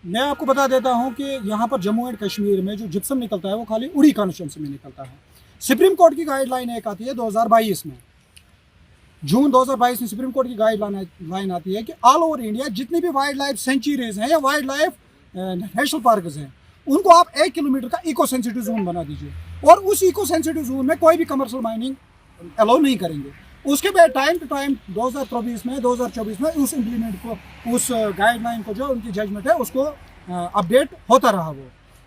मैं आपको बता देता हूं कि यहाँ पर जम्मू एंड कश्मीर में जो जिप्सम निकलता है वो खाली उड़ी कॉन्स्टिट्यूंसी में निकलता है। सुप्रीम कोर्ट की गाइडलाइन एक आती है 2022 में, जून 2022 में सुप्रीम कोर्ट की गाइडलाइन आती है कि ऑल ओवर इंडिया जितनी भी वाइल्ड लाइफ सेंचुरीज हैं या वाइल्ड लाइफ नेशनल पार्क हैं, उनको आप 1 किलोमीटर का इको सेंसिटिव जोन बना दीजिए और उस इको सेंसिटिव जोन में कोई भी कमर्शियल माइनिंग अलाउ नहीं करेंगे। उसके बाद टाइम टू टाइम 2024 में उस इम्प्लीमेंट को, उस गाइडलाइन को, जो उनकी जजमेंट है उसको अपडेट होता रहा, वो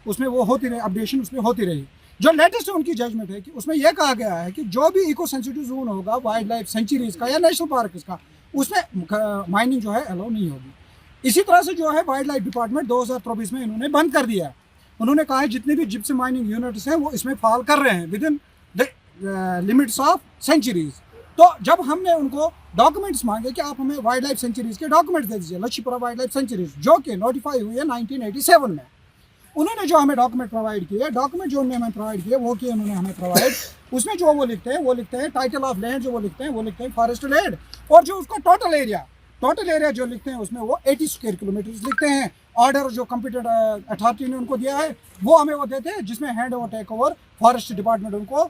उसमें वो होती रही, अपडेशन उसमें होती रही। जो लेटेस्ट उनकी जजमेंट है कि उसमें यह कहा गया है कि जो भी इको सेंसिटिव जोन होगा वाइल्ड लाइफ सेंचुरीज का या नेशनल पार्क का, उसमें माइनिंग जो है अलाउ नहीं होगी। इसी तरह से जो है वाइल्ड लाइफ डिपार्टमेंट 2024 में इन्होंने बंद कर दिया है। उन्होंने कहा है जितने भी जिप्सम माइनिंग यूनिट्स हैं वो इसमें फॉल कर रहे हैं within the limits of sanctuaries. तो जब हमने उनको डॉक्यूमेंट्स मांगे कि आप हमें वाइल्ड लाइफ सेंचुरीज के डॉक्यूमेंट्स दे दीजिए, लच्छीपुरा वाइल्ड लाइफ सेंचुरीज जो कि नोटिफाई हुई है 1987 में, उन्होंने जो हमें डॉक्यूमेंट प्रोवाइड किए, डॉक्यूमेंट जो उन्होंने हमें प्रोवाइड किए वो किए उन्होंने हमें प्रोवाइड, उसमें जो वो लिखते हैं टाइटल ऑफ लैंड, जो वो लिखते हैं फॉरेस्ट लैंड, और जो उसका टोटल एरिया जो लिखते हैं उसमें वो 80 स्क्वायर किलोमीटर लिखते हैं। ऑर्डर जो कंप्यूटर अथॉरिटी ने उनको दिया है वो हमें वो देते हैं, जिसमें hand over take over forest department उनको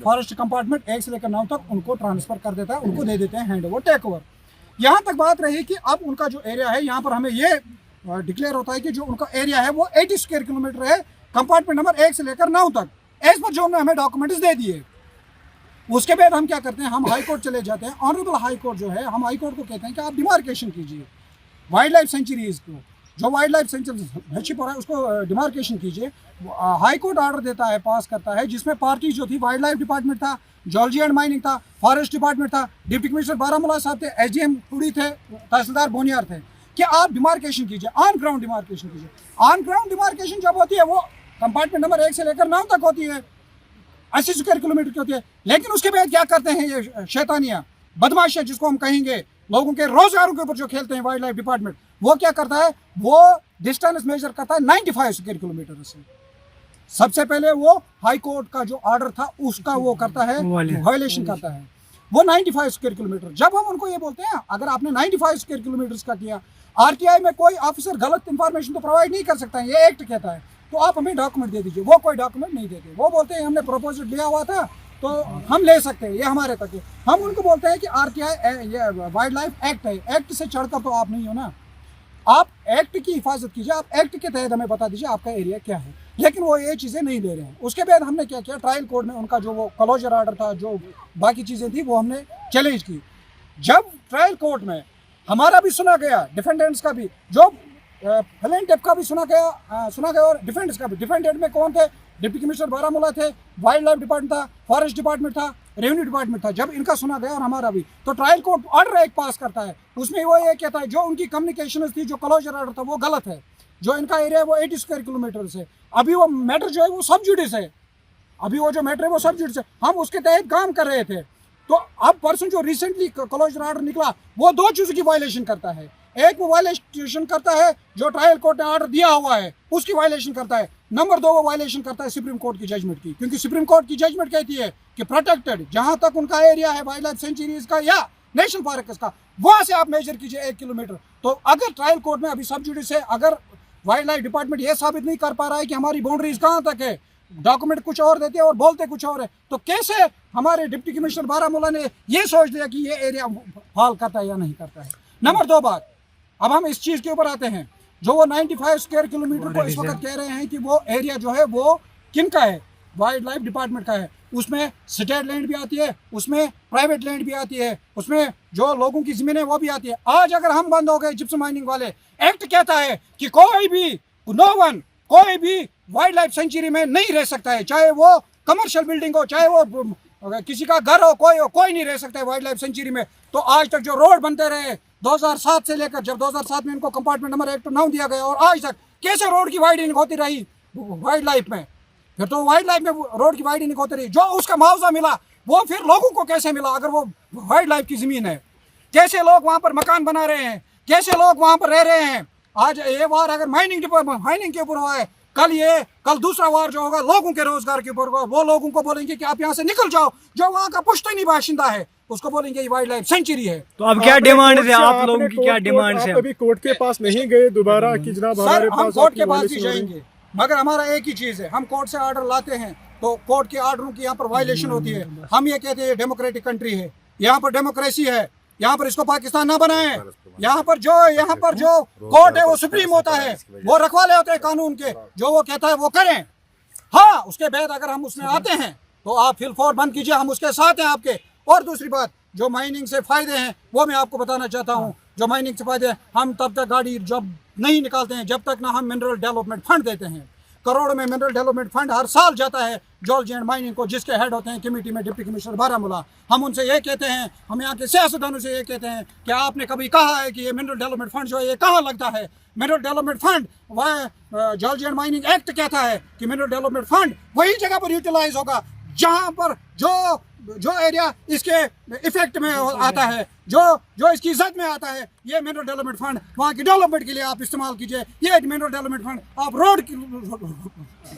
फॉरेस्ट कंपार्टमेंट 1 से लेकर 9 तक उनको ट्रांसफर कर देता है, उनको दे देते हैं हैंड ओवर टेक ओवर। यहाँ तक बात रही कि अब उनका जो एरिया है, यहाँ पर हमें ये डिक्लेयर होता है कि जो उनका एरिया है वो 80 स्क्वायर किलोमीटर है, कंपार्टमेंट नंबर 1 से लेकर 9 तक, एज पर जो उन्होंने हमें डॉक्यूमेंट्स दे दिए। उसके बाद हम क्या करते हैं, हम हाई कोर्ट चले जाते हैं। ऑनरेबल हाई कोर्ट जो है, हम हाई कोर्ट को कहते हैं कि आप डिमार्केशन कीजिए वाइल्ड लाइफ सेंचुरीज को, जो वाइल्ड लाइफ सेंचुरी लच्छीपुरा है उसको डिमार्केशन कीजिए। हाई कोर्ट ऑर्डर देता है, पास करता है, जिसमें पार्टी जो थी वाइल्ड लाइफ डिपार्टमेंट था, जियोलॉजी एंड माइनिंग था, फॉरेस्ट डिपार्टमेंट था, डिप्टी कमिश्नर बारामूला साहब थे, एसडीएम टूडी थे, तहसीलदार बोनियार थे, कि आप डिमार्केशन कीजिए, ऑन ग्राउंड डिमार्केशन कीजिए। ऑन ग्राउंड डिमार्केशन जब होती है वो कंपार्टमेंट नंबर 1 से लेकर 9 तक होती है, 80 स्क्वायर किलोमीटर की होती है। लेकिन उसके बाद क्या करते हैं ये शैतानियां, बदमाशियां जिसको हम कहेंगे, लोगों के रोजगारों के ऊपर जो खेलते हैं वाइल्ड लाइफ डिपार्टमेंट, वो क्या करता है, वो डिस्टेंस मेजर करता है 95 स्क्वायर किलोमीटर से। सबसे पहले वो हाई कोर्ट का जो ऑर्डर था उसका वो करता है, वायलेशन करता है, वो 95 स्क्वायर किलोमीटर। जब हम उनको ये बोलते हैं अगर आपने 95 स्क्वायर किलोमीटर का किया, आरटीआई में कोई ऑफिसर गलत इंफॉर्मेशन तो प्रोवाइड नहीं कर सकता है, ये एक्ट कहता है, तो आप हमें डॉक्यूमेंट दे दीजिए। वो कोई डॉक्यूमेंट नहीं देते, वो बोलते हैं हमने प्रपोजल लिया हुआ था तो हम ले सकते हैं, ये हमारे तक है। हम उनको बोलते हैं कि आरटीआई ये वाइल्ड लाइफ एक्ट है, एक्ट से चढ़कर तो आप नहीं हो ना, आप एक्ट की हिफाजत कीजिए, आप एक्ट के तहत हमें बता दीजिए आपका एरिया क्या है। लेकिन वो ये चीज़ें नहीं ले रहे हैं। उसके बाद हमने क्या किया, ट्रायल कोर्ट में उनका जो वो क्लोजर ऑर्डर था, जो बाकी चीज़ें थी, वो हमने चैलेंज की। जब ट्रायल कोर्ट में हमारा भी सुना गया, डिफेंडेंट्स का भी, जो प्लेंटिफ का भी सुना गया और डिफेंडेंट्स का भी। डिफेंडेंट में कौन थे, डिप्टी कमिश्नर बारामूला थे, वाइल्ड लाइफ डिपार्टमेंट था, फॉरेस्ट डिपार्टमेंट था, रेवेन्यू डिपार्टमेंट था। जब इनका सुना गया और हमारा भी, तो ट्रायल कोर्ट ऑर्डर एक पास करता है, उसमें वो ये कहता है जो उनकी कम्युनिकेशन थी, जो क्लोजर ऑर्डर था वो गलत है, जो इनका एरिया है वो 80 स्क्वायर किलोमीटर से। अभी वो मैटर जो है वो सब जुडिस है, अभी वो जो मैटर है वो सब जुडिस है, हम उसके तहत काम कर रहे थे। तो अब पर्सन जो रिसेंटली क्लोजर ऑर्डर निकला वो 2 चीज़ों की वायलेशन करता है। एक वो वायलेशन करता है जो ट्रायल कोर्ट ने ऑर्डर दिया हुआ है उसकी वायलेशन करता है, नंबर 2 वो वायलेशन करता है सुप्रीम कोर्ट की जजमेंट की, क्योंकि सुप्रीम कोर्ट की जजमेंट कहती है कि प्रोटेक्टेड जहां तक उनका एरिया है वाइल्ड लाइफ सेंचुरीज का या नेशनल पार्क का, वहां से आप मेजर कीजिए 1 किलोमीटर। तो अगर ट्रायल कोर्ट में अभी सब जुडिस है, अगर वाइल्ड लाइफ डिपार्टमेंट ये साबित नहीं कर पा रहा है कि हमारी बाउंड्रीज कहाँ तक है, डॉक्यूमेंट कुछ और देते हैं और बोलते कुछ और है, तो कैसे हमारे डिप्टी कमिश्नर बारामूला ने ये सोच दिया कि ये एरिया फॉल करता है या नहीं करता है। नंबर 2 बात, अब हम इस चीज़ के ऊपर आते हैं, जो वो 95 स्क्वायर किलोमीटर को इस वक्त कह रहे हैं कि वो एरिया जो है वो किन का है, वाइल्ड लाइफ डिपार्टमेंट का है। उसमें स्टेट लैंड भी आती है, उसमें प्राइवेट लैंड भी आती है, उसमें जो लोगों की ज़मीनें वो भी आती है। आज अगर हम बंद हो गए जिप्सम माइनिंग वाले, एक्ट कहता है कि कोई भी कोई भी वाइल्ड लाइफ सेंचुरी में नहीं रह सकता है, चाहे वो कमर्शियल बिल्डिंग हो, चाहे वो किसी का घर हो, कोई नहीं रह सकता है वाइल्ड लाइफ सेंचुरी में। तो आज तक जो रोड बनते रहे 2007 से लेकर, जब 2007 में इनको कंपार्टमेंट नंबर 1 to 9 दिया गया, और आज तक कैसे रोड की वाइडनिंग होती रही वाइल्ड लाइफ में, फिर तो वाइल्ड लाइफ में रोड की वाइडनिंग होती रही, जो उसका मुआवजा मिला वो फिर लोगों को कैसे मिला अगर वो वाइल्ड लाइफ की ज़मीन है? कैसे लोग वहाँ पर मकान बना रहे हैं, कैसे लोग वहाँ पर रह रहे हैं? आज ये वार अगर माइनिंग के ऊपर हुआ है, कल दूसरा वार जो होगा लोगों के रोजगार के ऊपर होगा। वो लोगों को बोलेंगे कि आप यहाँ से निकल जाओ, जो वहाँ का पुश्तैनी बाशिंदा है उसको बोलेंगे ये वाइल्ड लाइफ सेंचुरी है। तो अब क्या डिमांड है आप लोगों की, क्या डिमांड है? अभी कोर्ट के पास नहीं गए दोबारा कि जनाब सर हम कोर्ट के पास भी जाएंगे, मगर हमारा एक ही चीज है, हम कोर्ट से ऑर्डर लाते हैं तो कोर्ट के ऑर्डरों की यहाँ पर वायलेशन होती है। हम ये कहते हैं डेमोक्रेटिक कंट्री है, यहाँ पर डेमोक्रेसी है, यहाँ पर इसको पाकिस्तान ना बनाए। यहाँ पर जो कोर्ट है वो सुप्रीम होता है, वो रखवाले होते हैं कानून के, जो वो कहता है वो करें। हाँ, उसके बाद अगर हम उसमें आते हैं तो आप फिल फॉर बंद कीजिए, हम उसके साथ हैं आपके। और दूसरी बात, जो माइनिंग से फायदे हैं वो मैं आपको बताना चाहता हूँ। जो माइनिंग से फायदे हैं, हम तब तक गाड़ी जब नहीं निकालते हैं जब तक ना हम मिनरल डेवलपमेंट फंड देते हैं। करोड़ में मिनरल डेवलपमेंट फंड हर साल जाता है जॉर्ज एंड माइनिंग को, जिसके हेड होते हैं कमेटी में डिप्टी कमिश्नर बारामूला। हम उनसे ये कहते हैं, हम यहाँ के सियासतदानों से ये कहते हैं कि आपने कभी कहा है कि ये मिनरल डेवलपमेंट फंड जो है ये कहाँ लगता है? मिनरल डेवलपमेंट फंड वह जॉर्ज एंड माइनिंग एक्ट कहता है कि मिनरल डेवलपमेंट फंड वही जगह पर यूटिलाइज होगा जहाँ पर जो एरिया इसके इफेक्ट में आता है, जो इसकी इज्जत में आता है। ये मिनरल डेवलपमेंट फंड वहाँ की डेवलपमेंट के लिए आप इस्तेमाल कीजिए। ये मिनरल डेवलपमेंट फंड आप रोड की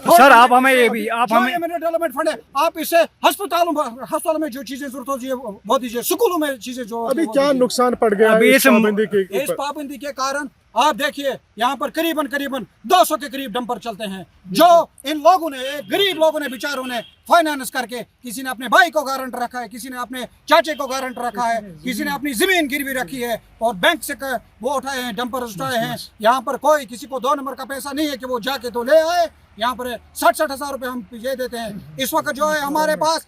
सर आप हमें ये भी आप हमें मिनरल डेवलपमेंट फंड है, आप इससे अस्पतालों में जो चीजें जरूरत होती है वो दीजिए, स्कूलों में चीजें जो अभी क्या नुकसान पड़ गया अभी इस पाबंदी के कारण। आप देखिए यहाँ पर करीबन 200 के करीब डंपर चलते हैं, जो इन लोगों ने, गरीब लोगों ने, बेचारों ने फाइनेंस करके, किसी ने अपने भाई को गारंट रखा है, किसी ने अपने चाचे को गारंट रखा है, किसी ने अपनी जमीन गिरवी रखी है और बैंक से वो उठाए हैं, डंपर उठाए हैं। यहाँ पर कोई किसी को 2 नंबर का पैसा नहीं है कि वो जाके तो ले आए। यहाँ पर 60 हज़ार रुपये हम ये देते हैं। इस वक्त जो है हमारे पास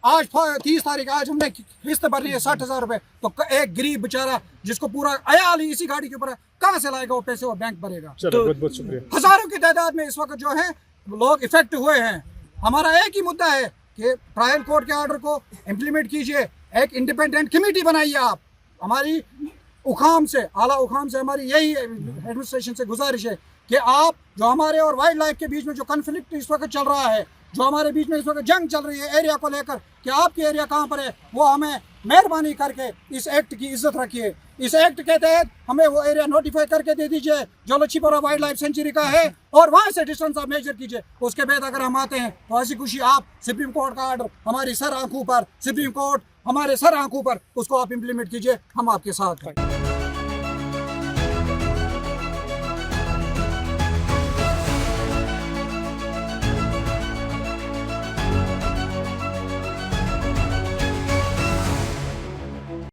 आज 30 तारीख, आज हमने किस्त भरनी है 60 हज़ार रुपये। तो एक गरीब बेचारा जिसको पूरा अयाल ही इसी गाड़ी के ऊपर है, कहाँ से लाएगा वो पैसे, वो बैंक भरेगा? तो बहुत शुक्रिया। हजारों की तादाद में इस वक्त जो है लोग इफेक्ट हुए हैं। हमारा एक ही मुद्दा है कि ट्रायल कोर्ट के ऑर्डर को इम्प्लीमेंट कीजिए, एक इंडिपेंडेंट कमेटी बनाइए। आप हमारी उखाम से, आला उखाम से हमारी यही एडमिनिस्ट्रेशन से गुजारिश है कि आप जो हमारे और वाइल्ड लाइफ के बीच में जो कन्फ्लिक्ट इस वक्त चल रहा है, जो हमारे बीच में इस वक्त जंग चल रही है एरिया को लेकर कि आपकी एरिया कहाँ पर है, वो हमें मेहरबानी करके इस एक्ट की इज्जत रखिए। इस एक्ट के तहत हमें वो एरिया नोटिफाई करके दे दीजिए जो लच्छीपुरा वाइल्ड लाइफ सेंचुरी का है, और वहाँ से डिस्टेंस आप मेजर कीजिए। उसके बाद अगर हम आते हैं तो ऐसी खुशी आप सुप्रीम कोर्ट का ऑर्डर हमारी सर आंखों पर, सुप्रीम कोर्ट हमारे सर आंखों पर, उसको आप इम्प्लीमेंट कीजिए, हम आपके साथ हैं।